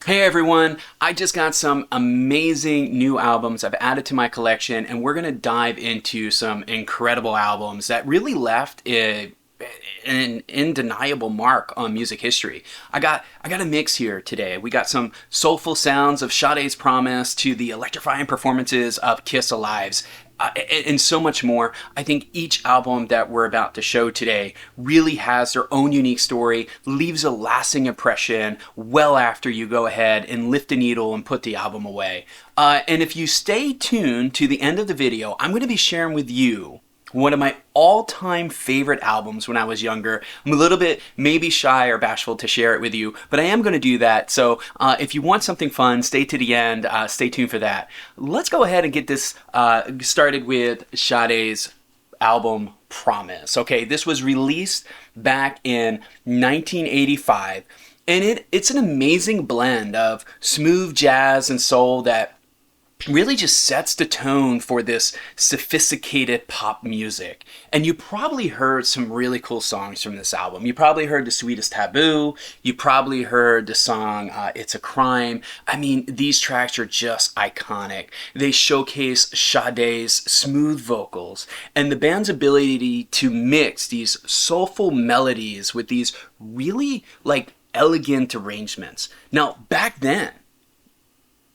Hey everyone, I just got some amazing new albums I've added to my collection, and we're going to dive into some incredible albums that really left an undeniable mark on music history. I got a mix here today. We got some soulful sounds of Sade's Promise to the electrifying performances of Kiss Alive's. And so much more. I think each album that we're about to show today really has their own unique story, leaves a lasting impression well after you go ahead and lift the needle and put the album away. And if you stay tuned to the end of the video, I'm going to be sharing with you one of my all-time favorite albums when I was younger. I'm a little bit maybe shy or bashful to share it with you, but I am going to do that. So if you want something fun, stay to the end. Stay tuned for that. Let's go ahead and get this started with Sade's album Promise. Okay, this was released back in 1985, and it's an amazing blend of smooth jazz and soul that really just sets the tone for this sophisticated pop music. And you probably heard some really cool songs from this album. You probably heard The Sweetest Taboo. You probably heard the song It's a Crime. I mean, these tracks are just iconic. They showcase Sade's smooth vocals and the band's ability to mix these soulful melodies with these really elegant arrangements. Now, back then,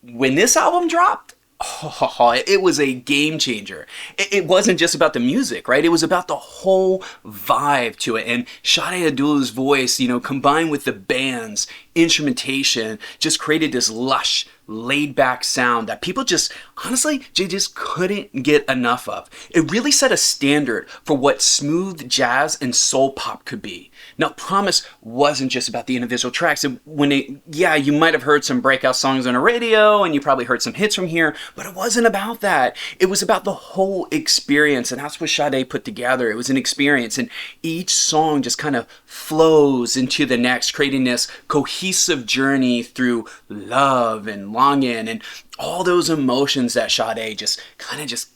when this album dropped, it was a game changer. It wasn't just about the music, right? It was about the whole vibe to it. And Sade Abdul's voice, combined with the band's instrumentation, just created this lush, laid-back sound that people just couldn't get enough of. It really set a standard for what smooth jazz and soul pop could be. Now, Promise wasn't just about the individual tracks. You might have heard some breakout songs on the radio, and you probably heard some hits from here, but it wasn't about that. It was about the whole experience, and that's what Sade put together. It was an experience, and each song just kind of flows into the next, creating this cohesive journey through love and longing and all those emotions that Sade just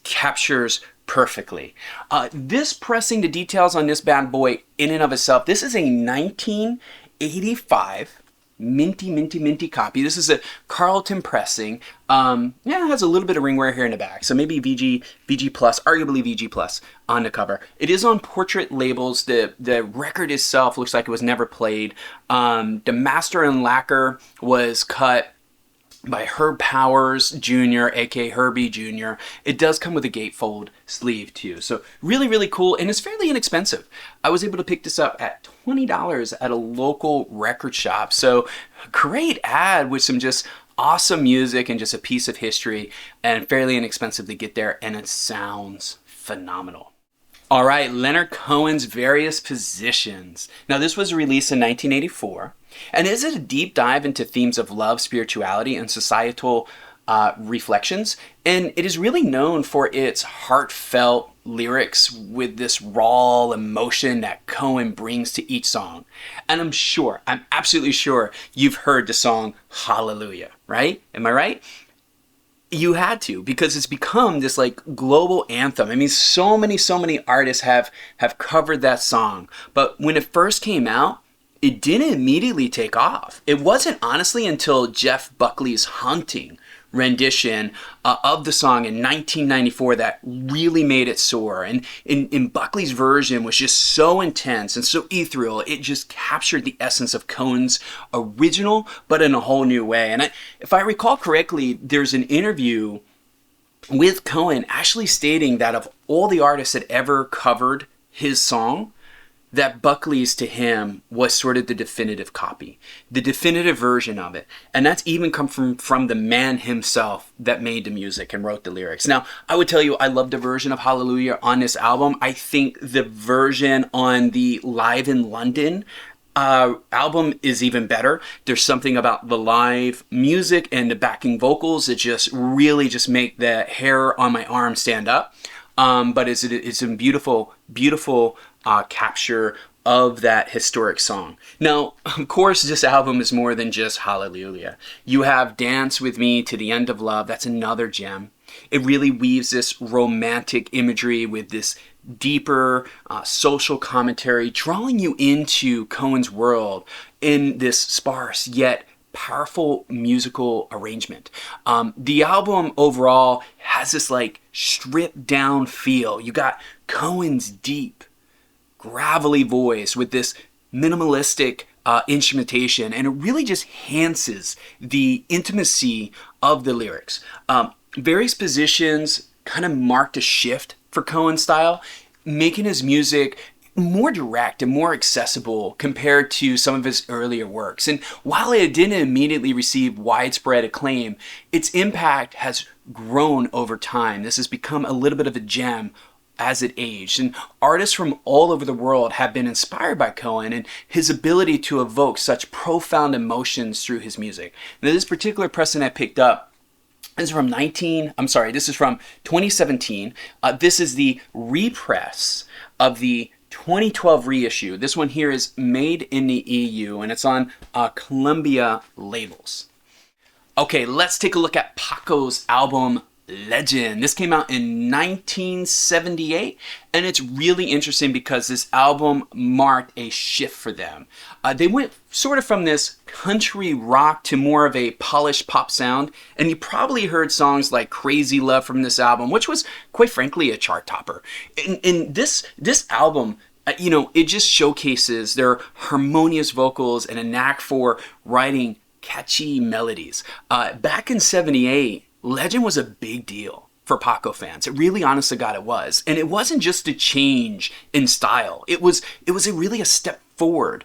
captures perfectly. This pressing the details on this bad boy in and of itself, this is a 1985 minty copy. This is a Carlton pressing. It has a little bit of ringware here in the back, so maybe VG plus, arguably VG plus on the cover. It is on Portrait labels. The record itself looks like it was never played. The master and lacquer was cut by Herb Powers Jr., aka Herbie Jr. It does come with a gatefold sleeve too. So really cool, and it's fairly inexpensive. I was able to pick this up at $20 at a local record shop. So great ad with some just awesome music and just a piece of history, and fairly inexpensive to get there, and it sounds phenomenal. All right, Leonard Cohen's Various Positions. Now, this was released in 1984, and is it a deep dive into themes of love, spirituality, and societal reflections. And it is really known for its heartfelt lyrics with this raw emotion that Cohen brings to each song. And I'm absolutely sure you've heard the song Hallelujah, right? Am I right? You had to, because it's become this global anthem. I mean, so many artists have covered that song. But when it first came out, it didn't immediately take off. It wasn't honestly until Jeff Buckley's Hunting rendition of the song in 1994 that really made it soar. And in Buckley's version was just so intense and so ethereal. It just captured the essence of Cohen's original, but in a whole new way. And if I recall correctly, there's an interview with Cohen actually stating that of all the artists that ever covered his song, that Buckley's to him was sort of the definitive copy, the definitive version of it. And that's even come from the man himself that made the music and wrote the lyrics. Now, I would tell you, I love the version of Hallelujah on this album. I think the version on the Live in London album is even better. There's something about the live music and the backing vocals that just really just make the hair on my arm stand up. But it's a beautiful capture of that historic song. Now, of course, this album is more than just Hallelujah. You have Dance With Me to the End of Love. That's another gem. It really weaves this romantic imagery with this deeper social commentary, drawing you into Cohen's world in this sparse yet powerful musical arrangement. The album overall has this like stripped down feel. You got Cohen's deep, gravelly voice with this minimalistic instrumentation, and it really just enhances the intimacy of the lyrics. Various positions kind of marked a shift for Cohen's style, making his music more direct and more accessible compared to some of his earlier works. And while it didn't immediately receive widespread acclaim, its impact has grown over time. This has become a little bit of a gem as it aged. And artists from all over the world have been inspired by Cohen and his ability to evoke such profound emotions through his music. Now, this particular pressing I picked up is from 2017. This is the repress of the 2012 reissue. This one here is made in the EU, and it's on Columbia labels. Okay, let's take a look at Poco's album Legend. This came out in 1978, and it's really interesting because this album marked a shift for them. They went sort of from this country rock to more of a polished pop sound, and you probably heard songs like Crazy Love from this album, which was quite frankly a chart topper. In this album, it just showcases their harmonious vocals and a knack for writing catchy melodies. Back in 78, Legend was a big deal for Poco fans. It really, honest to God, it was. And it wasn't just a change in style. It was really a step forward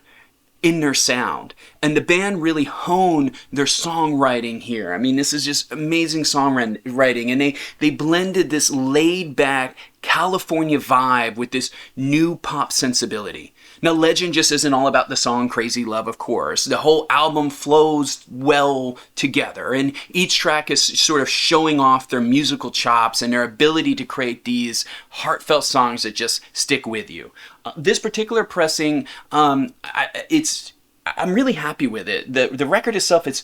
in their sound. And the band really honed their songwriting here. I mean, this is just amazing songwriting. And they blended this laid-back California vibe with this new pop sensibility. Now, Legend just isn't all about the song Crazy Love, of course. The whole album flows well together, and each track is sort of showing off their musical chops and their ability to create these heartfelt songs that just stick with you. This particular pressing, I'm really happy with it. The record itself, it's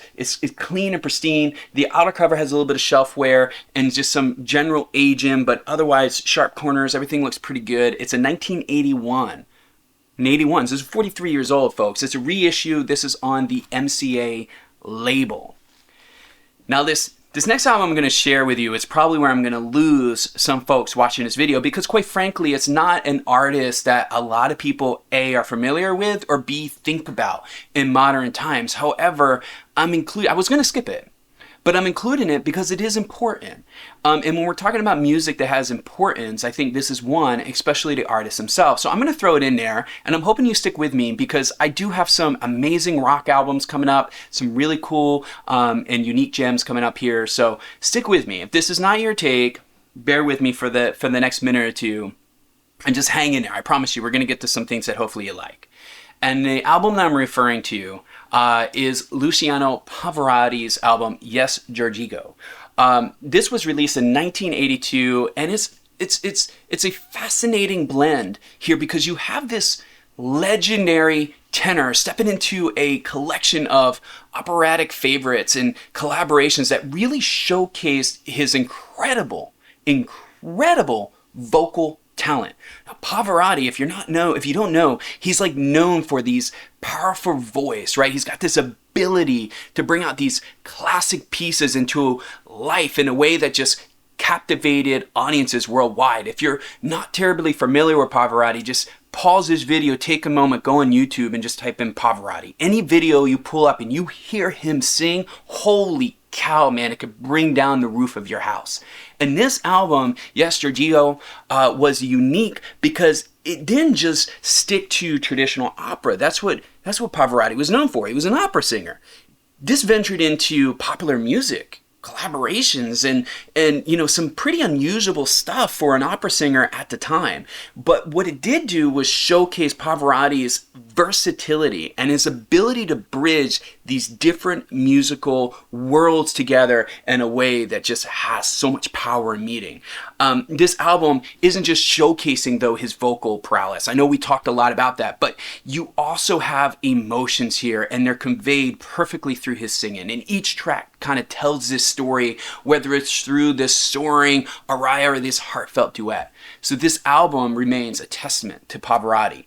clean and pristine. The outer cover has a little bit of shelf wear and just some general aging, but otherwise sharp corners. Everything looks pretty good. It's a 1981. So this is 43 years old, folks. It's a reissue. This is on the MCA label. Now this next album I'm going to share with you is probably where I'm going to lose some folks watching this video, because quite frankly, it's not an artist that a lot of people A, are familiar with, or B, think about in modern times. However, I was going to skip it, but I'm including it because it is important. And when we're talking about music that has importance, I think this is one, especially the artist himself. So I'm going to throw it in there, and I'm hoping you stick with me because I do have some amazing rock albums coming up, some really cool and unique gems coming up here. So stick with me. If this is not your take, bear with me for the next minute or two, and just hang in there. I promise you, we're going to get to some things that hopefully you like. And the album that I'm referring to is Luciano Pavarotti's album, Yes, Giorgio. This was released in 1982, and it's a fascinating blend here because you have this legendary tenor stepping into a collection of operatic favorites and collaborations that really showcased his incredible vocal talent. Now, Pavarotti, if you don't know, he's like known for these powerful voice, right? He's got this ability to bring out these classic pieces into life in a way that just captivated audiences worldwide. If you're not terribly familiar with Pavarotti, just pause this video, take a moment, go on YouTube and just type in Pavarotti. Any video you pull up and you hear him sing, holy cow, man, it could bring down the roof of your house. And this album, Yes, Giorgio, was unique because it didn't just stick to traditional opera. That's what Pavarotti was known for. He was an opera singer. This ventured into popular music, collaborations, and some pretty unusual stuff for an opera singer at the time. But what it did do was showcase Pavarotti's versatility and his ability to bridge these different musical worlds together in a way that just has so much power in meeting. This album isn't just showcasing, though, his vocal prowess. I know we talked a lot about that, but you also have emotions here, and they're conveyed perfectly through his singing. And each track kind of tells this story, whether it's through this soaring aria or this heartfelt duet. So this album remains a testament to Pavarotti,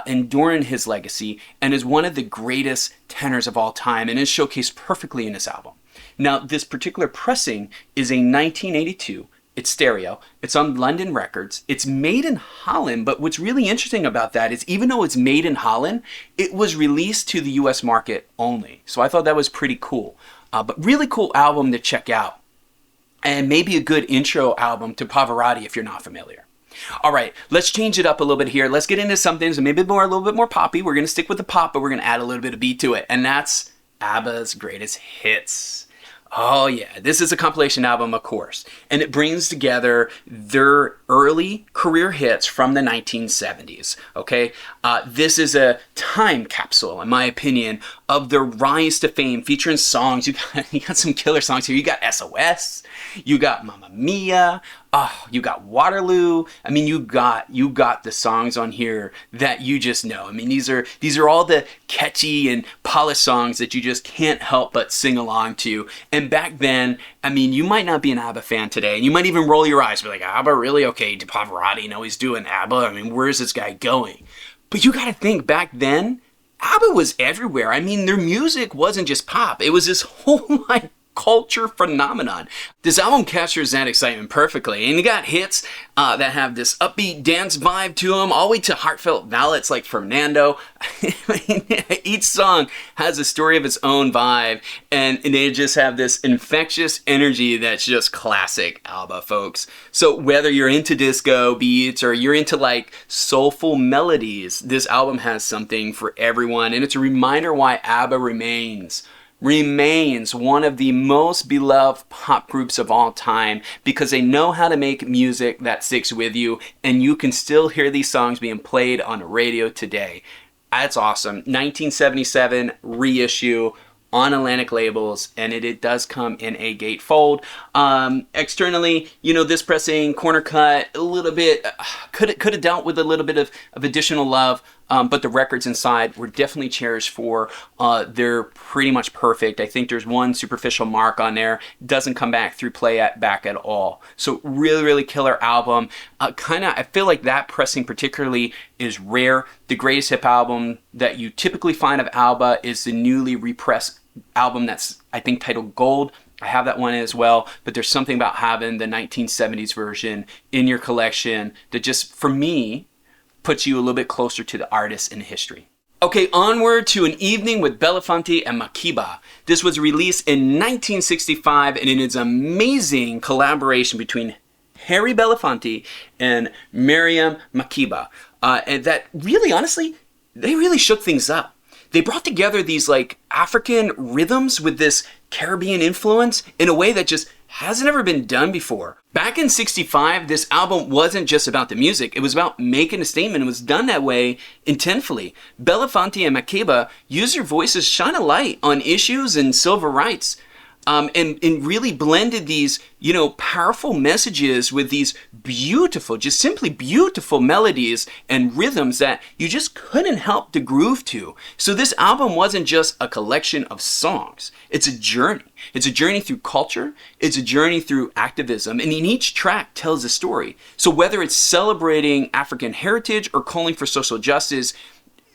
enduring his legacy, and is one of the greatest tenors of all time, and is showcased perfectly in this album. Now, this particular pressing is a 1982. It's stereo. It's on London Records. It's made in Holland, but what's really interesting about that is even though it's made in Holland, it was released to the US market only. So I thought that was pretty cool. But really cool album to check out. And maybe a good intro album to Pavarotti if you're not familiar. All right, let's change it up a little bit here. Let's get into something so maybe a little bit more poppy. We're going to stick with the pop, but we're going to add a little bit of beat to it. And that's ABBA's Greatest Hits. Oh yeah, this is a compilation album, of course, and it brings together their early career hits from the 1970s, okay? This is a time capsule, in my opinion, of their rise to fame, featuring songs. You got some killer songs here. You got SOS, you got Mamma Mia, you got Waterloo. I mean, you got the songs on here that you just know. I mean, these are all the catchy and polished songs that you just can't help but sing along to. And back then, I mean, you might not be an ABBA fan today, and you might even roll your eyes, be like, ABBA, really? Okay, Pavarotti, he's doing ABBA. I mean, where's this guy going? But you got to think, back then, ABBA was everywhere. I mean, their music wasn't just pop. It was this whole, culture phenomenon. This album captures that excitement perfectly, and you got hits that have this upbeat dance vibe to them, all the way to heartfelt ballads like Fernando. Each song has a story of its own vibe, and they just have this infectious energy that's just classic ABBA, folks. So whether you're into disco beats or you're into soulful melodies, this album has something for everyone, and it's a reminder why ABBA remains one of the most beloved pop groups of all time, because they know how to make music that sticks with you, and you can still hear these songs being played on the radio today. That's awesome. 1977 reissue on Atlantic labels, and it does come in a gatefold. Externally, this pressing corner cut a little bit could have dealt with a little bit of additional love, but the records inside were definitely cherished for. They're pretty much perfect. I think there's one superficial mark on there. Doesn't come back through back at all. So really, really killer album. I feel like that pressing particularly is rare. The greatest hip album that you typically find of ABBA is the newly repressed album that's, I think, titled Gold. I have that one as well, but there's something about having the 1970s version in your collection that just, for me, puts you a little bit closer to the artist in history. Okay, onward to An Evening with Belafonte and Makeba. This was released in 1965, and it is an amazing collaboration between Harry Belafonte and Miriam Makeba. And that really, honestly, they really shook things up. They brought together these African rhythms with this Caribbean influence in a way that just hasn't ever been done before. Back in 65, this album wasn't just about the music. It was about making a statement. It was done that way intentfully. Belafonte and Makeba used their voices to shine a light on issues and civil rights. And really blended these, powerful messages with these beautiful, just simply beautiful melodies and rhythms that you just couldn't help to groove to. So this album wasn't just a collection of songs. It's a journey. It's a journey through culture. It's a journey through activism. And in each track tells a story. So whether it's celebrating African heritage or calling for social justice,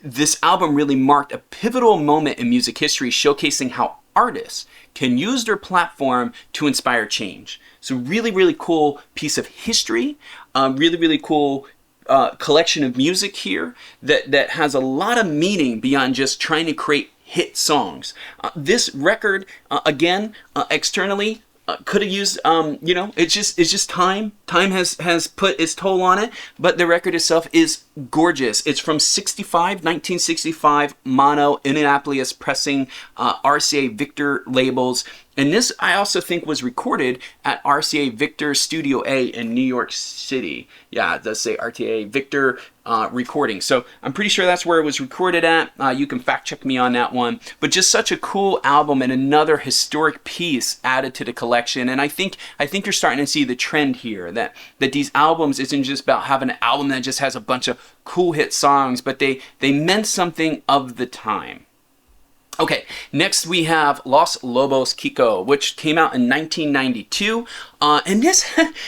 this album really marked a pivotal moment in music history, showcasing how artists can use their platform to inspire change. So really, really cool piece of history, really, really cool collection of music here that has a lot of meaning beyond just trying to create hit songs. This record, again, externally, could have used, it's just time. Time has put its toll on it, but the record itself is gorgeous. It's from 1965, mono, Indianapolis pressing, RCA Victor labels. And this, I also think, was recorded at RCA Victor Studio A in New York City. Yeah, it does say RCA Victor recording. So I'm pretty sure that's where it was recorded at. You can fact check me on that one. But just such a cool album and another historic piece added to the collection. And I think you're starting to see the trend here that these albums isn't just about having an album that just has a bunch of cool hit songs, but they meant something of the time. Okay, next we have Los Lobos KIKO, which came out in 1992. And this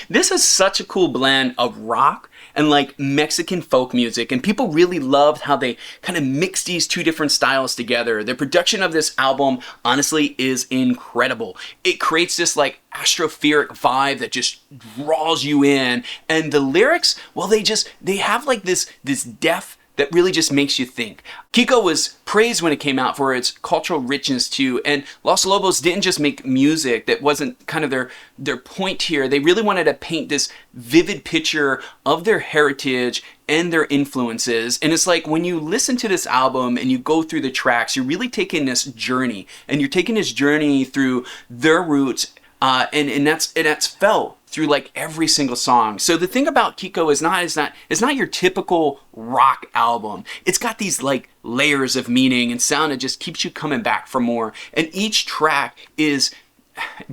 this is such a cool blend of rock and like Mexican folk music, and people really loved how they kind of mixed these two different styles together. The production of this album honestly is incredible. It creates this like astroperic vibe that just draws you in, and the lyrics, well, they have like this depth that really just makes you think. KIKO was praised when it came out for its cultural richness too, and Los Lobos didn't just make music that wasn't kind of their point here. They really wanted to paint this vivid picture of their heritage and their influences. And it's like when you listen to this album and you go through the tracks, you're really taking this journey, and you're taking this journey through their roots, and that's felt through like every single song. So the thing about KIKO is not your typical rock album. It's got these like layers of meaning and sound that just keeps you coming back for more. And each track is,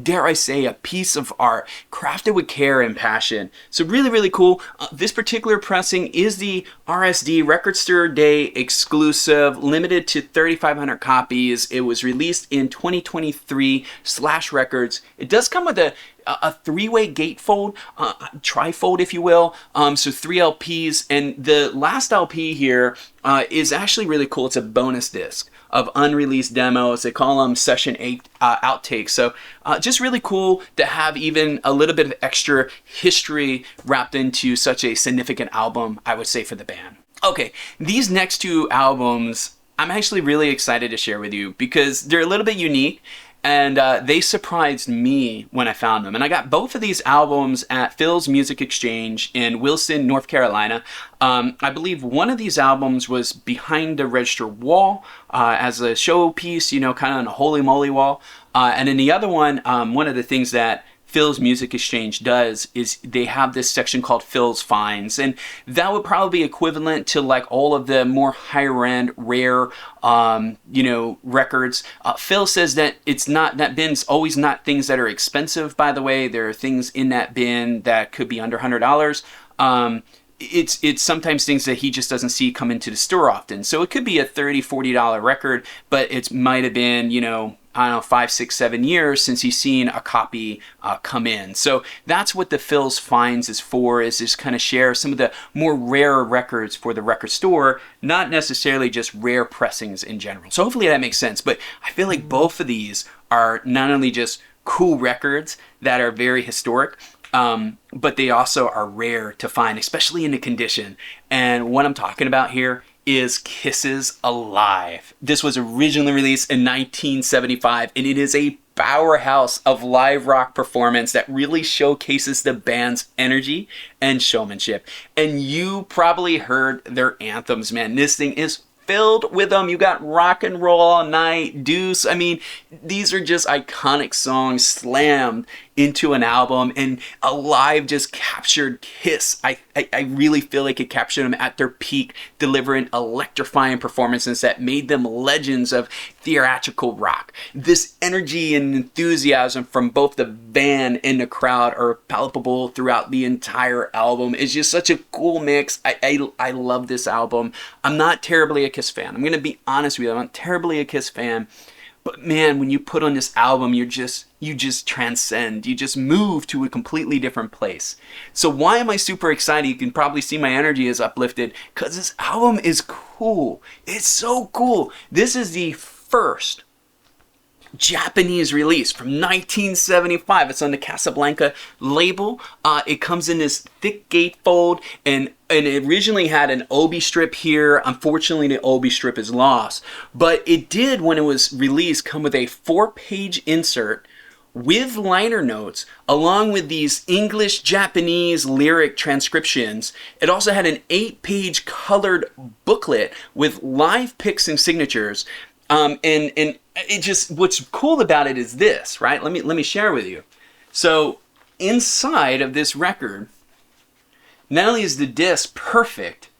dare I say, a piece of art crafted with care and passion. So really, really cool. This particular pressing is the RSD Record Store Day exclusive, limited to 3,500 copies. It was released in 2023 Slash Records. It does come with a three-way gatefold, trifold, if you will. So 3 LPs, and the last LP here is actually really cool. It's a bonus disc of unreleased demos. They call them Session 8 outtakes. So just really cool to have even a little bit of extra history wrapped into such a significant album, I would say, for the band. Okay, these next two albums, I'm actually really excited to share with you because they're a little bit unique. And they surprised me when I found them. And I got both of these albums at Phil's Music Exchange in Wilson, North Carolina. I believe one of these albums was behind the register wall as a showpiece, you know, kind of on a holy moly wall. And then the other one of the things that Phil's Music Exchange does is they have this section called Phil's Finds, and that would probably be equivalent to like all of the more higher end, rare, records. Phil says that that bin's always not things that are expensive. By the way, there are things in that bin that could be under $100. It's sometimes things that he just doesn't see come into the store often. So it could be a $30, $40 record, but it might have been, I don't know, 5, 6, 7 years since he's seen a copy come in. So that's what the Phil's Finds is for, is just kind of share some of the more rare records for the record store, not necessarily just rare pressings in general. So hopefully that makes sense. But I feel like both of these are not only just cool records that are very historic, but they also are rare to find, especially in the condition. And what I'm talking about here is Kisses Alive. This was originally released in 1975, and it is a powerhouse of live rock performance that really showcases the band's energy and showmanship. And you probably heard their anthems, man. This thing is filled with them. You got Rock and Roll All Night, Deuce. I mean, these are just iconic songs slammed into an album, and Alive just captured Kiss. I really feel like it captured them at their peak, delivering electrifying performances that made them legends of theatrical rock. This energy and enthusiasm from both the band and the crowd are palpable throughout the entire album. It's just such a cool mix. I love this album. I'm not terribly a Kiss fan. I'm going to be honest with you. I'm not terribly a Kiss fan. But man, when you put on this album, you just transcend. You just move to a completely different place. So why am I super excited? You can probably see my energy is uplifted because this album is cool. It's so cool. This is the first Japanese release from 1975. It's on the Casablanca label. It comes in this thick gatefold, and it originally had an obi strip here. Unfortunately, the obi strip is lost, but it did, when it was released, come with a 4-page insert with liner notes, along with these English-Japanese lyric transcriptions. It also had an 8-page colored booklet with live picks and signatures. And it just, what's cool about it is this, right? Let me share with you. So inside of this record, not only is the disc perfect,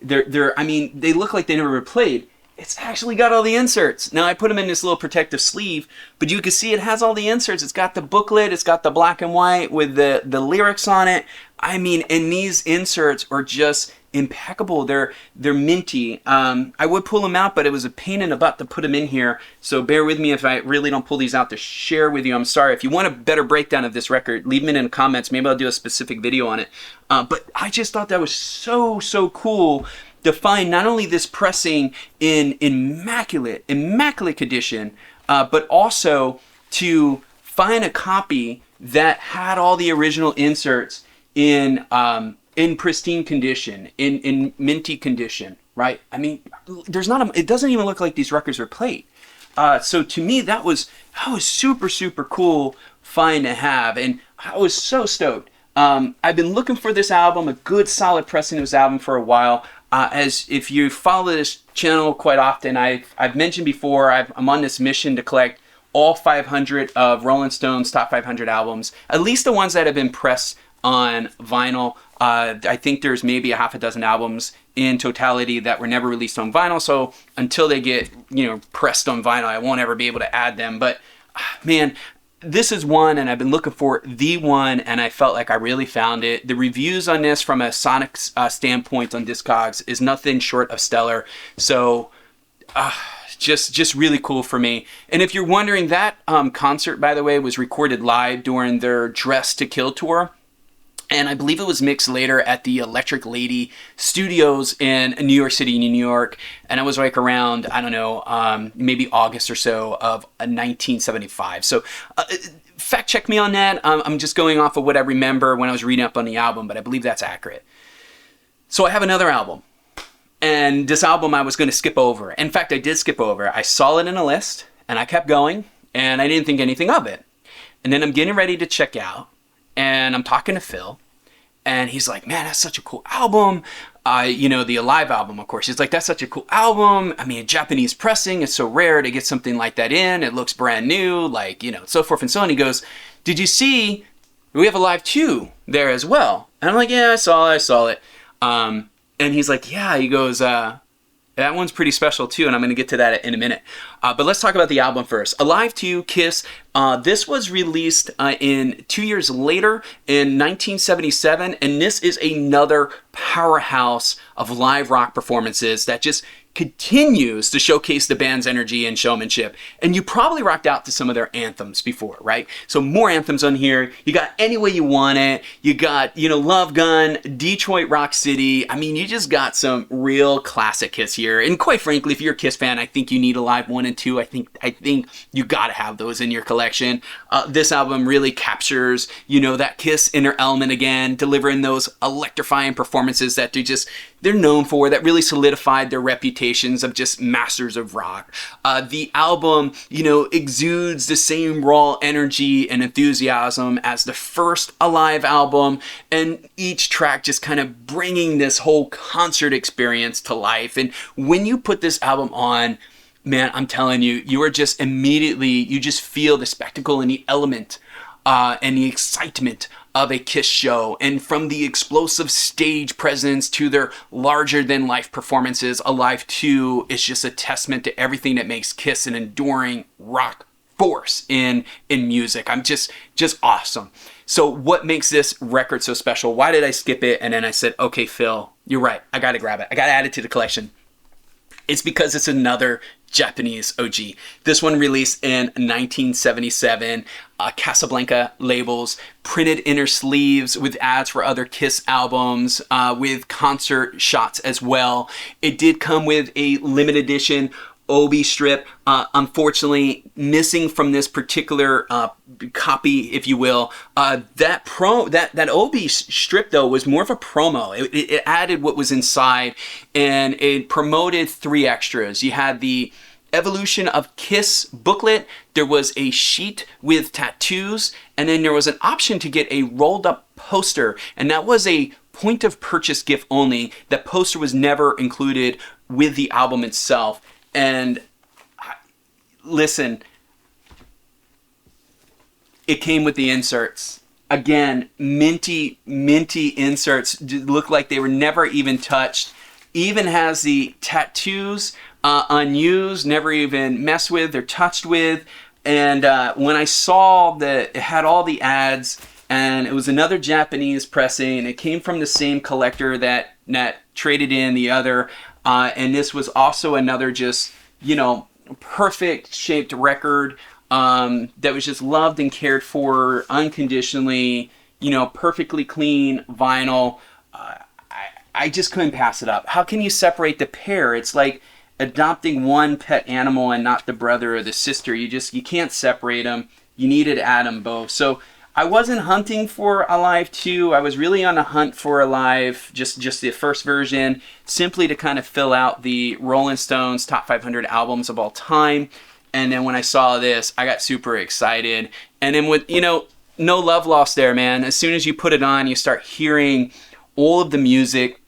they look like they never were played. It's actually got all the inserts. Now I put them in this little protective sleeve, but you can see it has all the inserts. It's got the booklet, it's got the black and white with the lyrics on it. I mean, and these inserts are just impeccable. They're minty. I would pull them out, but it was a pain in the butt to put them in here. So bear with me if I really don't pull these out to share with you. I'm sorry. If you want a better breakdown of this record, leave them in the comments. Maybe I'll do a specific video on it. But I just thought that was so cool to find not only this pressing in immaculate condition, but also to find a copy that had all the original inserts in pristine condition, in minty condition, right? I mean, it doesn't even look like these records are played. So to me, that was super cool find to have, and I was so stoked. I've been looking for this album, a good solid pressing of this album for a while. As if you follow this channel quite often, I've mentioned before, I'm on this mission to collect all 500 of Rolling Stone's top 500 albums, at least the ones that have been pressed on vinyl. I think there's maybe a half a dozen albums in totality that were never released on vinyl, so until they get, pressed on vinyl, I won't ever be able to add them. But man, this is one, and I've been looking for the one, and I felt like I really found it. The reviews on this from a sonic standpoint on Discogs is nothing short of stellar. So just really cool for me. And if you're wondering, that concert, by the way, was recorded live during their Dress to Kill tour. And I believe it was mixed later at the Electric Lady Studios in New York City, New York. And it was like around, I don't know, maybe August or so of 1975. So fact check me on that. I'm just going off of what I remember when I was reading up on the album, but I believe that's accurate. So I have another album. And this album I was going to skip over. In fact, I did skip over. I saw it in a list, and I kept going, and I didn't think anything of it. And then I'm getting ready to check out, and I'm talking to Phil, and he's like, man, that's such a cool album. The Alive album, of course. He's like, that's such a cool album. I mean, Japanese pressing, it's so rare to get something like that in. It looks brand new, so forth and so on. He goes, did you see, we have Alive 2 there as well? And I'm like, yeah, I saw it. And he's like, yeah, he goes, that one's pretty special too, and I'm going to get to that in a minute. But let's talk about the album first. Alive 2, Kiss. This was released in 2 years later in 1977, and this is another powerhouse of live rock performances that just continues to showcase the band's energy and showmanship. And you probably rocked out to some of their anthems before, right? So more anthems on here. You got Any Way You Want It. You got, Love Gun, Detroit Rock City. I mean, you just got some real classic Kiss here. And quite frankly, if you're a Kiss fan, I think you need Alive 1 and 2. I think you gotta have those in your collection. This album really captures, that Kiss inner element again, delivering those electrifying performances that they're known for, that really solidified their reputations of just masters of rock. The album, exudes the same raw energy and enthusiasm as the first Alive album, and each track just kind of bringing this whole concert experience to life. And when you put this album on, man, I'm telling you, you are just immediately, you just feel the spectacle and the element and the excitement of a Kiss show. And from the explosive stage presence to their larger-than-life performances, Alive 2 is just a testament to everything that makes Kiss an enduring rock force in music. I'm just awesome. So what makes this record so special? Why did I skip it? And then I said, okay, Phil, you're right. I got to grab it. I got to add it to the collection. It's because it's another Japanese OG. This one released in 1977. Casablanca labels, printed inner sleeves with ads for other Kiss albums, with concert shots as well. It did come with a limited edition Obi strip. Unfortunately, missing from this particular copy, if you will, that Obi strip though was more of a promo. It added what was inside, and it promoted 3 extras. You had the Evolution of Kiss booklet, there was a sheet with tattoos, and then there was an option to get a rolled up poster, and that was a point of purchase gift only. That poster was never included with the album itself. And listen, it came with the inserts. Again, minty inserts, look like they were never even touched. Even has the tattoos unused, never even messed with or touched with. And when I saw that it had all the ads, and it was another Japanese pressing, it came from the same collector that traded in the other. And this was also another just, perfect shaped record that was just loved and cared for unconditionally, perfectly clean vinyl. I just couldn't pass it up. How can you separate the pair? It's like adopting one pet animal and not the brother or the sister. You can't separate them. You needed to add them both. So I wasn't hunting for Alive 2. I was really on a hunt for Alive, just the first version, simply to kind of fill out the Rolling Stones top 500 albums of all time. And then when I saw this, I got super excited. And then with, no love lost there, man. As soon as you put it on, you start hearing all of the music,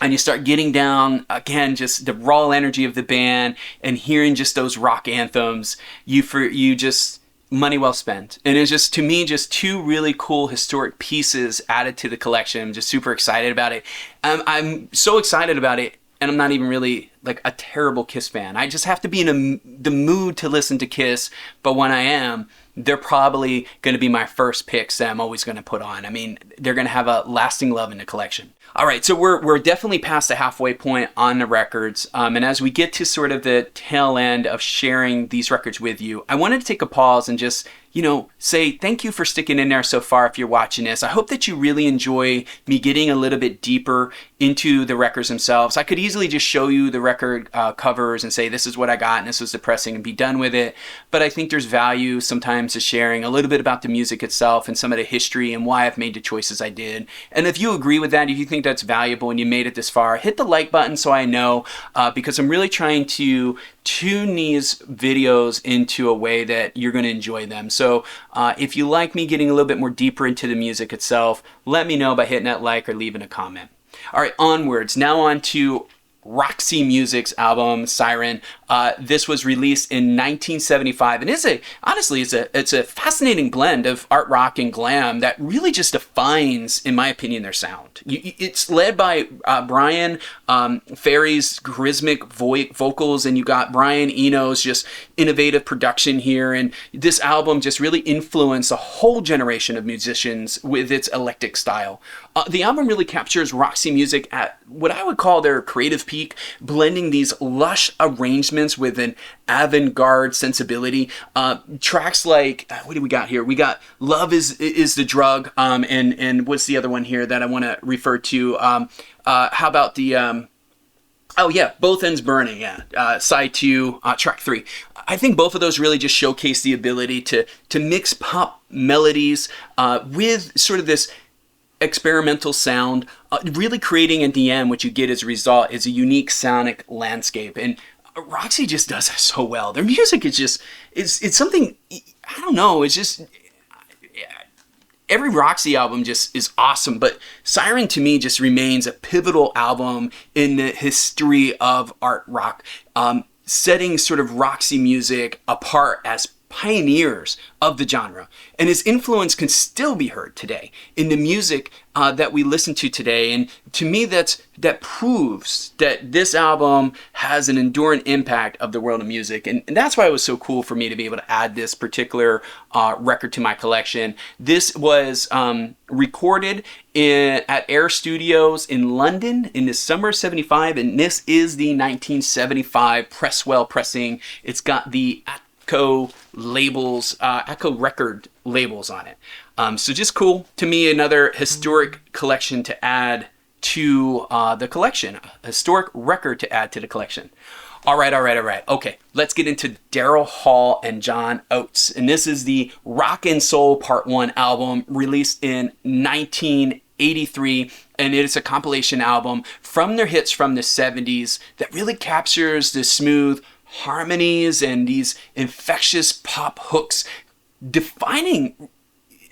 and you start getting down, again, just the raw energy of the band and hearing just those rock anthems. You just, money well spent. And it's just, to me, just two really cool historic pieces added to the collection. I'm just super excited about it. I'm so excited about it, and I'm not even really like a terrible Kiss fan. I just have to be in the mood to listen to Kiss, but when I am, they're probably going to be my first picks that I'm always going to put on. I mean, they're going to have a lasting love in the collection. All right, so we're definitely past the halfway point on the records. And as we get to sort of the tail end of sharing these records with you, I wanted to take a pause and just, say thank you for sticking in there so far if you're watching this. I hope that you really enjoy me getting a little bit deeper into the records themselves. I could easily just show you the record covers and say this is what I got and this was depressing and be done with it. But I think there's value sometimes to sharing a little bit about the music itself and some of the history and why I've made the choices I did. And if you agree with that, if you think that's valuable and you made it this far, hit the like button so I know, because I'm really trying to tune these videos into a way that you're going to enjoy them. So if you like me getting a little bit more deeper into the music itself, let me know by hitting that like or leaving a comment. All right, onwards. Now on to Roxy Music's album Siren. This was released in 1975, and it's a fascinating blend of art rock and glam that really just defines, in my opinion, their sound. It's led by Brian Ferry's charismatic vocals, and you got Brian Eno's just innovative production here. And this album just really influenced a whole generation of musicians with its eclectic style. The album really captures Roxy Music at what I would call their creative peak, blending these lush arrangements with an avant-garde sensibility. Tracks like, what do we got here? We got Love is the Drug, and what's the other one here that I want to refer to? How about the... Both Ends Burning, side 2, track 3. I think both of those really just showcase the ability to mix pop melodies with sort of this experimental sound, really creating at the end what you get as a result is a unique sonic landscape. And Roxy just does that so well. Their music is just, it's something, I don't know, it's just, every Roxy album just is awesome, but Siren to me just remains a pivotal album in the history of art rock, setting sort of Roxy music apart as pioneers of the genre. And his influence can still be heard today in the music that we listen to today. And to me, that proves that this album has an enduring impact of the world of music. And that's why it was so cool for me to be able to add this particular record to my collection. This was recorded at Air Studios in London in the summer of 75. And this is the 1975 Presswell pressing. It's got the ABBA labels, ABBA record labels on it. So just cool. To me, another historic collection to add to the collection. A historic record to add to the collection. All right. Okay, let's get into Daryl Hall and John Oates. And this is the Rock and Soul Part 1 album released in 1983. And it is a compilation album from their hits from the 70s that really captures the smooth harmonies and these infectious pop hooks, defining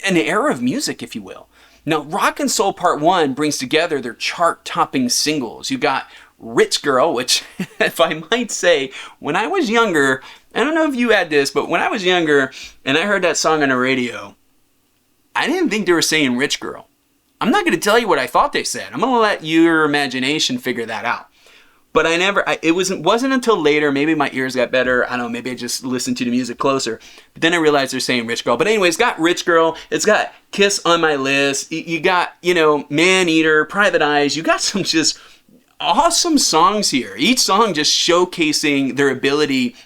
an era of music, if you will. Now, Rock and Soul Part 1 brings together their chart-topping singles. You got Rich Girl, which, if I might say, when I was younger, I don't know if you had this, but when I was younger and I heard that song on the radio, I didn't think they were saying Rich Girl. I'm not going to tell you what I thought they said. I'm going to let your imagination figure that out. But it wasn't until later, maybe my ears got better, I don't know, maybe I just listened to the music closer. But then I realized they're saying Rich Girl. But anyway, it's got Rich Girl, it's got Kiss on My List, you got, Man Eater, Private Eyes, you got some just awesome songs here. Each song just showcasing their ability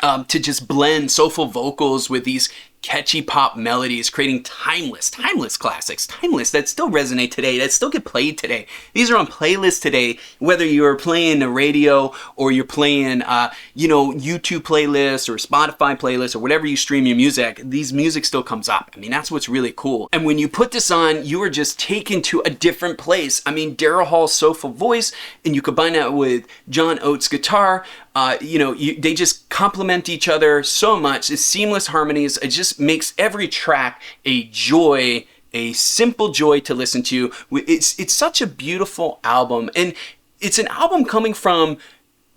to just blend soulful vocals with these catchy pop melodies, creating timeless classics, that still resonate today, that still get played today. These are on playlists today, whether you're playing the radio or you're playing, YouTube playlists or Spotify playlists or whatever you stream your music, these music still comes up. I mean, that's what's really cool. And when you put this on, you are just taken to a different place. I mean, Daryl Hall's soulful voice, and you combine that with John Oates' guitar, they just complement each other so much. It's seamless harmonies. It just makes every track a joy, a simple joy to listen to. It's such a beautiful album, and it's an album coming from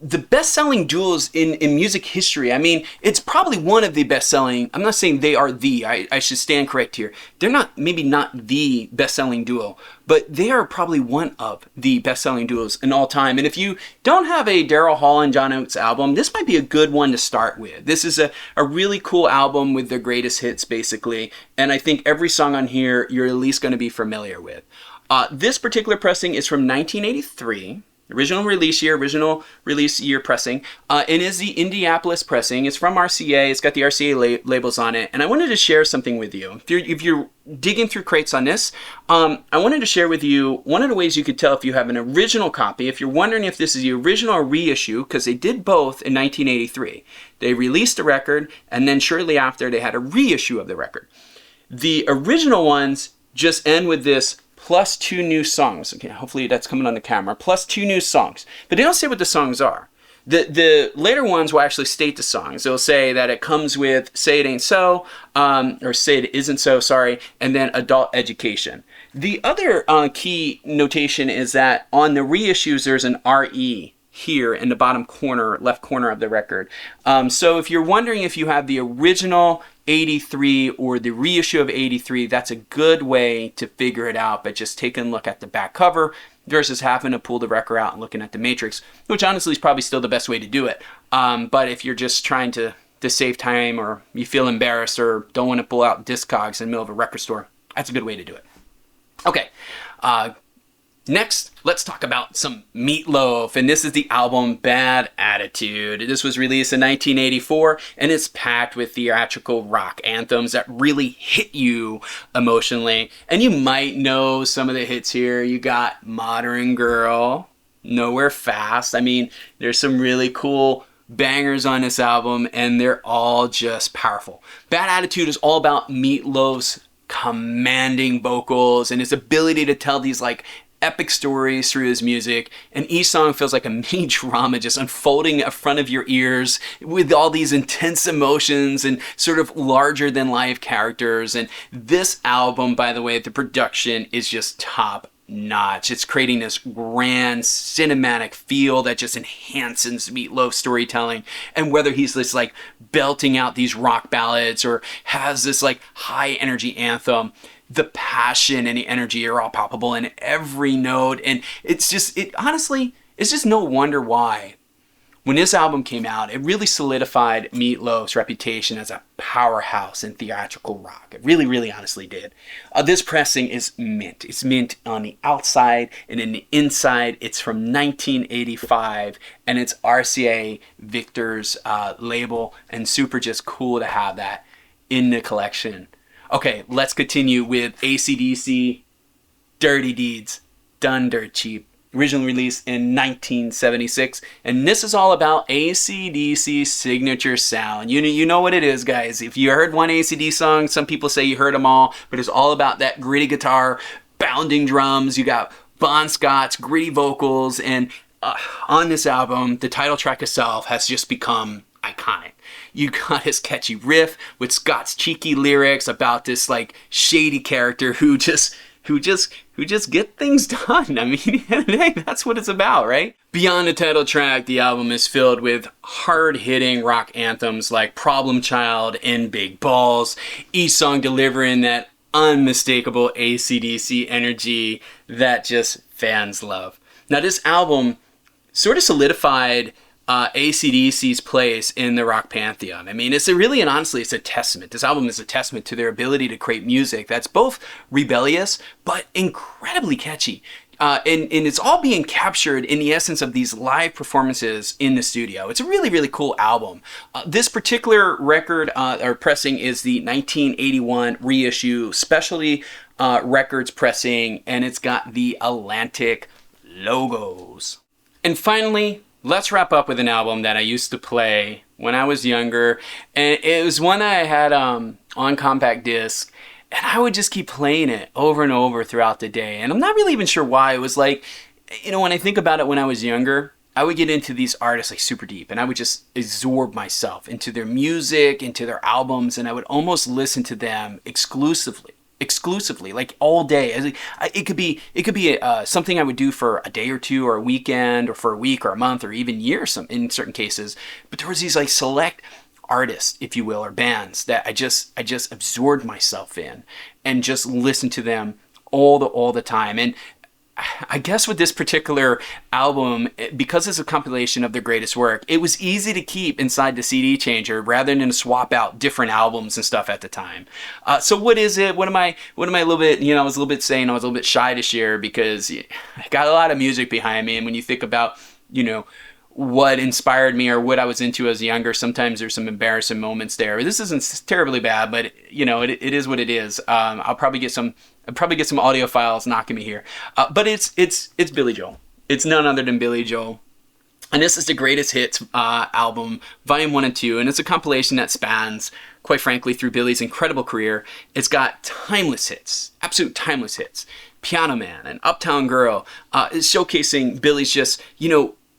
the best-selling duos in music history. I mean, it's probably one of the best-selling. I'm not saying they are I should stand correct here. They're maybe not the best-selling duo, but they are probably one of the best-selling duos in all time. And if you don't have a Daryl Hall and John Oates album, this might be a good one to start with. This is a really cool album with their greatest hits, basically. And I think every song on here you're at least going to be familiar with. This particular pressing is from 1983. Original release year pressing, and is the Indianapolis pressing. It's from RCA. It's got the RCA labels on it. And I wanted to share something with you. If you're digging through crates on this, I wanted to share with you one of the ways you could tell if you have an original copy. If you're wondering if this is the original or reissue, because they did both in 1983. They released the record, and then shortly after, they had a reissue of the record. The original ones just end with this plus 2 new songs. Okay, hopefully that's coming on the camera. Plus 2 new songs. But they don't say what the songs are. The later ones will actually state the songs. They'll say that it comes with Say It Ain't So, or Say It Isn't So, sorry, and then Adult Education. The other key notation is that on the reissues, there's an RE here in the bottom corner, left corner of the record. So if you're wondering if you have the original 83 or the reissue of 83, that's a good way to figure it out by just taking a look at the back cover versus having to pull the record out and looking at the matrix, which honestly is probably still the best way to do it. But if you're just trying to save time, or you feel embarrassed or don't want to pull out Discogs in the middle of a record store, that's a good way to do it. Okay. Next, let's talk about some Meatloaf, and this is the album Bad Attitude. This was released in 1984, and it's packed with theatrical rock anthems that really hit you emotionally. And you might know some of the hits here. You got Modern Girl, Nowhere Fast. I mean, there's some really cool bangers on this album, and they're all just powerful. Bad Attitude is all about Meatloaf's commanding vocals and his ability to tell these epic stories through his music, and each song feels like a mini drama just unfolding in front of your ears with all these intense emotions and sort of larger than life characters. And this album, by the way, the production is just top notch. It's creating this grand cinematic feel that just enhances Meatloaf storytelling. And whether he's just belting out these rock ballads or has this high energy anthem, the passion and the energy are all palpable in every note. And honestly, it's just no wonder why when this album came out, it really solidified Meatloaf's reputation as a powerhouse in theatrical rock. It really, really honestly did. This pressing is mint. It's mint on the outside, and in the inside, it's from 1985, and it's RCA Victor's label, and super just cool to have that in the collection. Okay, let's continue with AC/DC, Dirty Deeds, Done Dirt Cheap. Originally released in 1976, and this is all about AC/DC's signature sound. You know what it is, guys. If you heard one AC/DC song, some people say you heard them all, but it's all about that gritty guitar, bounding drums. You got Bon Scott's gritty vocals, and on this album, the title track itself has just become iconic. You got his catchy riff with Scott's cheeky lyrics about this shady character who just get things done. I mean, hey, that's what it's about, right? Beyond the title track, the album is filled with hard-hitting rock anthems like Problem Child and Big Balls, each song delivering that unmistakable AC/DC energy that just fans love. Now, this album sort of solidified AC/DC's place in the rock pantheon. I mean, it's a testament. This album is a testament to their ability to create music that's both rebellious but incredibly catchy. and it's all being captured in the essence of these live performances in the studio. It's a really, really cool album. This particular record or pressing is the 1981 reissue Specialty Records pressing, and it's got the Atlantic logos. And finally, let's wrap up with an album that I used to play when I was younger, and it was one that I had on compact disc. And I would just keep playing it over and over throughout the day. And I'm not really even sure why. It was like, when I think about it when I was younger, I would get into these artists like super deep. And I would just absorb myself into their music, into their albums. And I would almost listen to them exclusively, like all day. It could be something I would do for a day or two or a weekend or for a week or a month or even years in certain cases. But there was these like select artists, if you will, or bands that I just absorbed myself in and just listened to them all the time. And I guess with this particular album, because it's a compilation of their greatest work, it was easy to keep inside the CD changer rather than to swap out different albums and stuff at the time. So what is it? What am I a little bit, I was a little bit saying I was a little bit shy to share because I got a lot of music behind me. And when you think about, what inspired me or what I was into as younger, sometimes there's some embarrassing moments there. This isn't terribly bad, but it is what it is. I'll probably get some audio files knocking me here. But it's Billy Joel. It's none other than Billy Joel. And this is the Greatest Hits album, Volume 1 and 2. And it's a compilation that spans, quite frankly, through Billy's incredible career. It's got timeless hits, absolute timeless hits. Piano Man and Uptown Girl is showcasing Billy's just,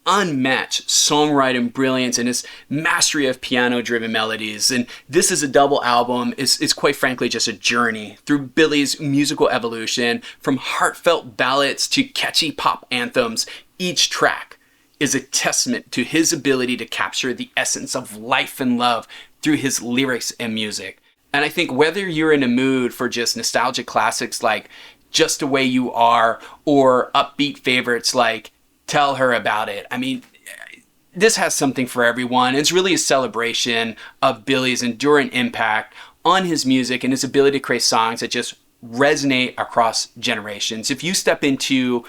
unmatched songwriting brilliance and his mastery of piano-driven melodies. And this is a double album. It's quite frankly just a journey through Billy's musical evolution, from heartfelt ballads to catchy pop anthems. Each track is a testament to his ability to capture the essence of life and love through his lyrics and music. And I think whether you're in a mood for just nostalgic classics like Just the Way You Are, or upbeat favorites like Tell Her About It, this has something for everyone. It's really a celebration of Billy's enduring impact on his music and his ability to create songs that just resonate across generations. If you step into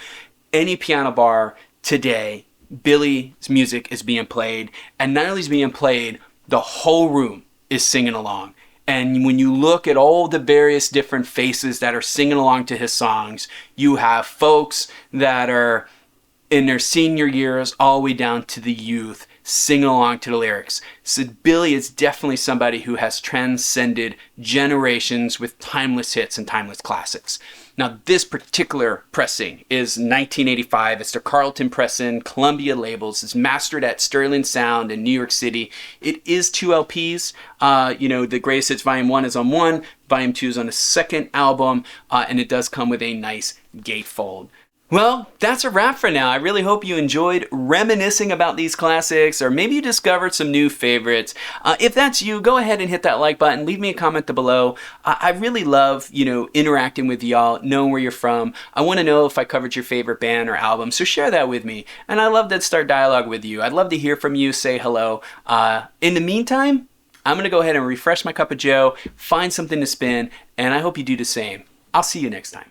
any piano bar today, Billy's music is being played, and not only is being played, the whole room is singing along. And when you look at all the various different faces that are singing along to his songs, you have folks that are in their senior years all the way down to the youth singing along to the lyrics. So Billy is definitely somebody who has transcended generations with timeless hits and timeless classics. Now, this particular pressing is 1985. It's the Carlton pressing, Columbia labels. It's mastered at Sterling Sound in New York City. It is 2 LPs. The Greatest Hits Volume 1 is on one, Volume 2 is on the second album, and it does come with a nice gatefold. Well, that's a wrap for now. I really hope you enjoyed reminiscing about these classics, or maybe you discovered some new favorites. If that's you, go ahead and hit that like button. Leave me a comment below. I really love, interacting with y'all, knowing where you're from. I want to know if I covered your favorite band or album, so share that with me. And I love to start dialogue with you. I'd love to hear from you, say hello. In the meantime, I'm going to go ahead and refresh my cup of joe, find something to spin, and I hope you do the same. I'll see you next time.